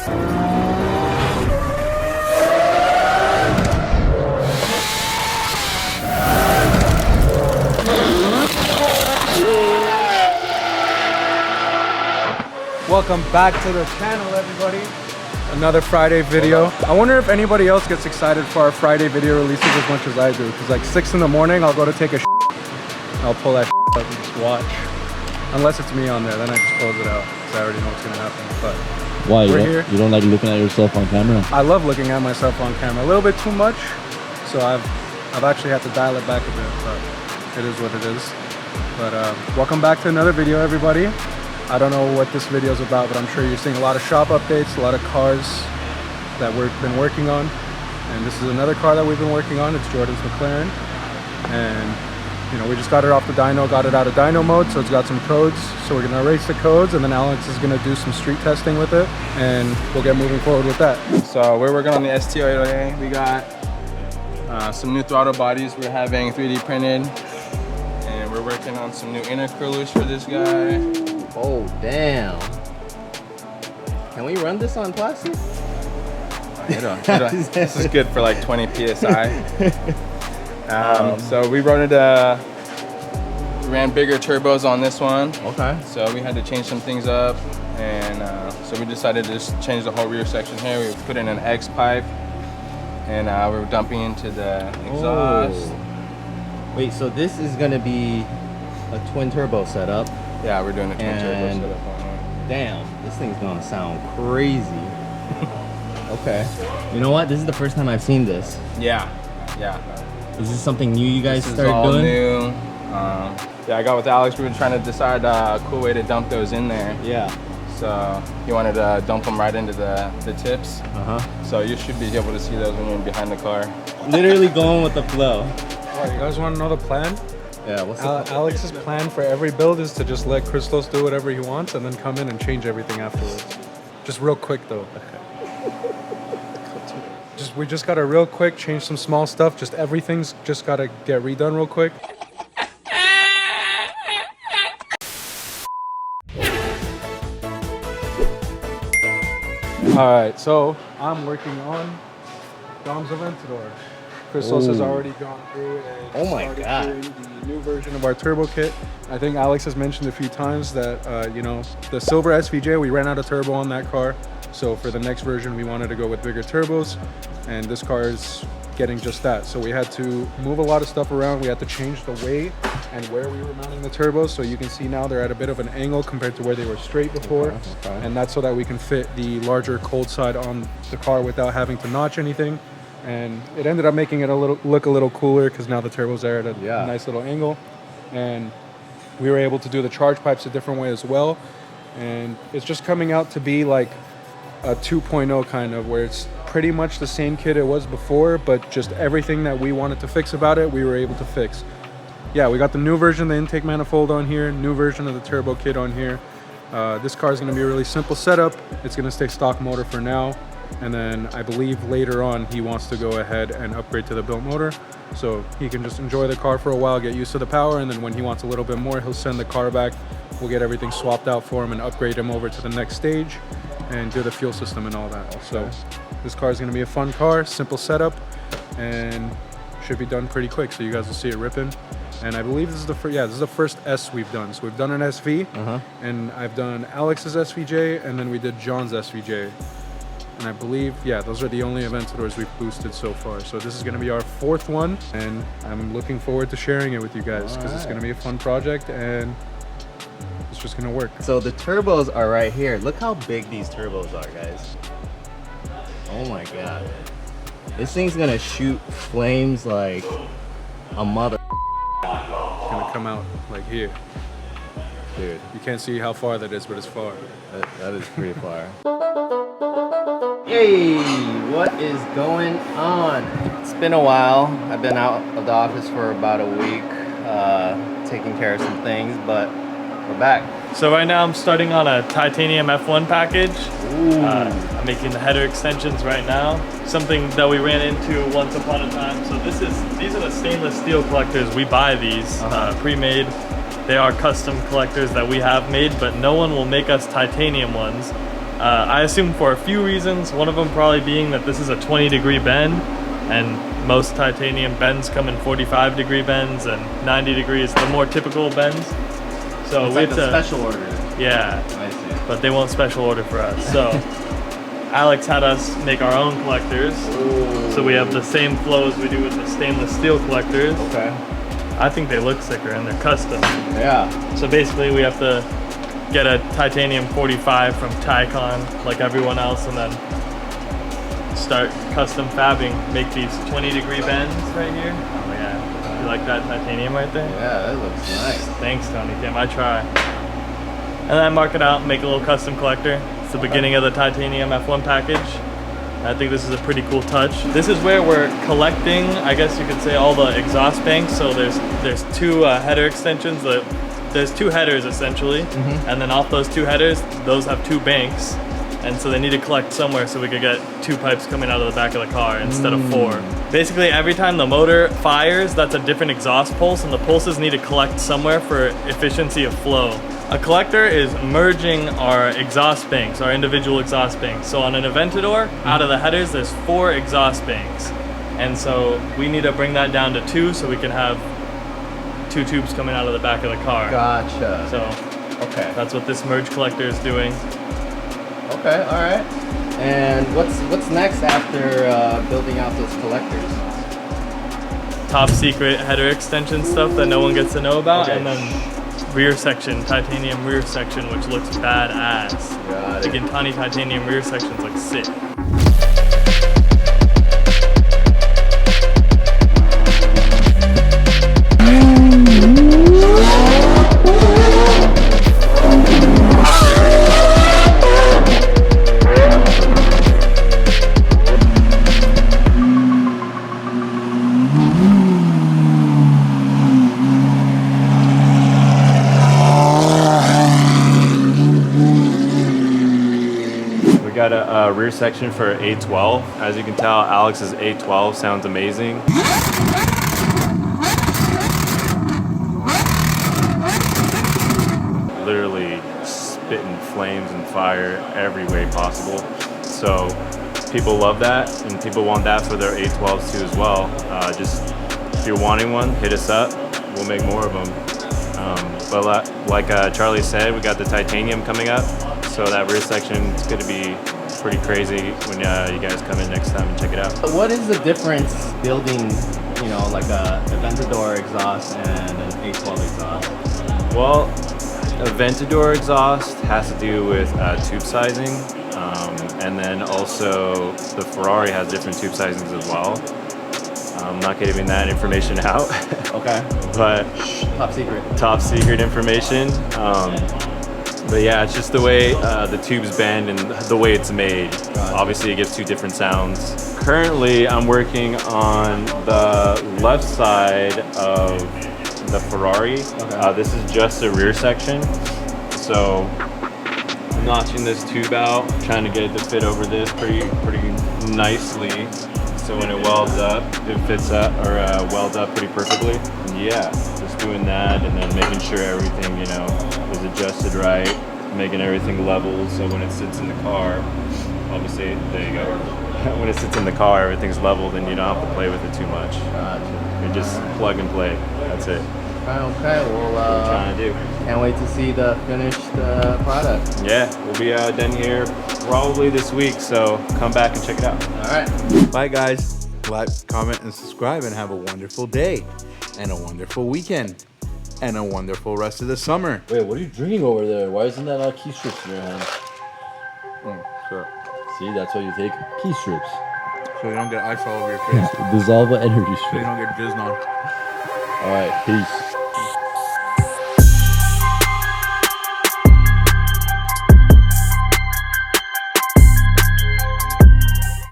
Welcome back to the channel, everybody. Another Friday video. I wonder if anybody else gets excited for our Friday video releases as much as I do. Because like 6 in the morning, I'll go to take a shit. I'll pull that up and just watch. Unless it's me on there, then I just close it out. Because I already know what's going to happen. But why? You don't like looking at yourself on camera? I love looking at myself on camera. A little bit too much. So I've actually had to dial it back a bit. But it is what it is. But welcome back to another video, everybody. I don't know what this video is about, but I'm sure you're seeing a lot of shop updates, a lot of cars that we've been working on. And this is another car that we've been working on. It's Jordan's McLaren. And, you know, we just got it off the dyno, got it out of dyno mode, so it's got some codes. So we're going to erase the codes, and then Alex is going to do some street testing with it, and we'll get moving forward with that. So we're working on the STO today. We got some new throttle bodies we're having 3D printed. And we're working on some new intercoolers for this guy. Oh, damn. Can we run this on plastic? This is good for like 20 PSI. So we ran bigger turbos on this one. Okay. So we had to change some things up. And so we decided to just change the whole rear section here. We put in an X pipe. And we're dumping into the exhaust. Oh. Wait, so this is going to be a twin turbo setup? Yeah, we're doing a twin turbo setup on it. Damn, this thing's gonna sound crazy. Okay. You know what? This is the first time I've seen this. Yeah. Is this something new you guys started all doing? New. Yeah, I got with Alex. We were trying to decide a cool way to dump those in there. Yeah. So he wanted to dump them right into the tips. So you should be able to see those when you're behind the car. Literally going with the flow. Alright, you guys want to know the plan? Yeah, what's Alex's plan for every build is to just let Christos do whatever he wants and then come in and change everything afterwards. Just real quick though. We just gotta real quick change some small stuff. Just everything's just gotta get redone real quick. Alright, so I'm working on Dom's Aventador. Christos has already gone through and started doing the new version of our turbo kit. I think Alex has mentioned a few times that, you know, the silver SVJ, we ran out of turbo on that car. So for the next version, we wanted to go with bigger turbos. And this car is getting just that. So we had to move a lot of stuff around. We had to change the way and where we were mounting the turbos. So you can see now they're at a bit of an angle compared to where they were straight before. Okay. And that's so that we can fit the larger cold side on the car without having to notch anything. And it ended up making it look a little cooler because now the turbos are at a nice little angle. And we were able to do the charge pipes a different way as well. And it's just coming out to be like a 2.0 kind of, where it's pretty much the same kit it was before, but just everything that we wanted to fix about it, we were able to fix. Yeah, we got the new version of the intake manifold on here, new version of the turbo kit on here. This car is going to be a really simple setup. It's going to stay stock motor for now. And then I believe later on he wants to go ahead and upgrade to the built motor, so he can just enjoy the car for a while, get used to the power, and then when he wants a little bit more, he'll send the car back. We'll get everything swapped out for him and upgrade him over to the next stage and do the fuel system and all that. So this car is going to be a fun car, simple setup, and should be done pretty quick, so you guys will see it ripping. And I believe this is the first S we've done. So we've done an SV, and I've done Alex's SVJ, and then we did John's SVJ. And I believe, yeah, those are the only Aventadors we've boosted so far. So this is going to be our 4th one, and I'm looking forward to sharing it with you guys because it's going to be a fun project and it's just going to work. So the turbos are right here. Look how big these turbos are, guys. Oh my god. This thing's going to shoot flames like a mother. It's going to come out like here. Dude, you can't see how far that is, but it's far. That is pretty far. Hey, what is going on? It's been a while. I've been out of the office for about a week, taking care of some things, but we're back. So right now I'm starting on a titanium F1 package. I'm making the header extensions right now. Something that we ran into once upon a time. So these are the stainless steel collectors. We buy these pre-made. They are custom collectors that we have made, but no one will make us titanium ones. I assume for a few reasons. One of them probably being that this is a 20-degree bend, and most titanium bends come in 45-degree bends, and 90 degrees the more typical bends. So it's we like have a to, special order. yeah, I see. but they won't special order for us. So Alex had us make our own collectors. Ooh. So we have the same flows we do with the stainless steel collectors. Okay. I think they look sicker and they're custom. Yeah. So basically we have to get a titanium 45 from Tycon like everyone else, and then start custom fabbing. Make these 20-degree bends right here. Oh yeah, you like that titanium right there? Yeah, that looks nice. Thanks, Tony Kim, I try. And then mark it out and make a little custom collector. It's the beginning of the titanium F1 package. I think this is a pretty cool touch. This is where we're collecting, I guess you could say, all the exhaust banks. So there's two header extensions. There's two headers essentially, and then off those two headers, those have two banks. And so they need to collect somewhere so we could get two pipes coming out of the back of the car instead of four. Basically, every time the motor fires, that's a different exhaust pulse, and the pulses need to collect somewhere for efficiency of flow. A collector is merging our exhaust banks, our individual exhaust banks. So on an Aventador, out of the headers, there's 4 exhaust banks. And so we need to bring that down to 2 so we can have 2 tubes coming out of the back of the car. Gotcha. So okay. that's what this merge collector is doing. Okay, all right. And what's next after building out those collectors? Top secret header extension stuff that no one gets to know about, Okay. and then rear section, titanium rear section, which looks badass. Got The it. Gintani titanium rear sections look sick. Got a rear section for A12. As you can tell, Alex's A12 sounds amazing. Literally spitting flames and fire every way possible. So people love that, and people want that for their A12s too as well. Just if you're wanting one, hit us up. We'll make more of them. But like Charlie said, we got the titanium coming up. So that rear section is going to be pretty crazy when you guys come in next time and check it out. What is the difference building, you know, like a Aventador exhaust and an A12 exhaust? Well, Aventador exhaust has to do with tube sizing, and then also the Ferrari has different tube sizings as well. I'm not giving that information out. Okay. But Top secret. Top secret information. But yeah, it's just the way the tubes bend and the way it's made. Obviously, it gives 2 different sounds. Currently, I'm working on the left side of the Ferrari. Okay. This is just the rear section. So I'm notching this tube out, trying to get it to fit over this pretty nicely. So when it welds up, it fits up or welds up pretty perfectly. And yeah, just doing that and then making sure everything, you know, is adjusted right, making everything level. So when it sits in the car, obviously, there you go. When it sits in the car, everything's leveled and you don't have to play with it too much. Gotcha. You just plug and play. That's it. Okay, well, What I'm trying to do. can't wait to see the finished product. Yeah, we'll be done here probably this week, so come back and check it out. All right. Bye, guys. Like, comment, and subscribe, and have a wonderful day, and a wonderful weekend, and a wonderful rest of the summer. Wait, what are you drinking over there? Why isn't that key strips in your hand? Sure. See, that's why you take key strips. So you don't get ice all over your face. Dissolve an energy So you strip. don't get jizzed on. All right, peace.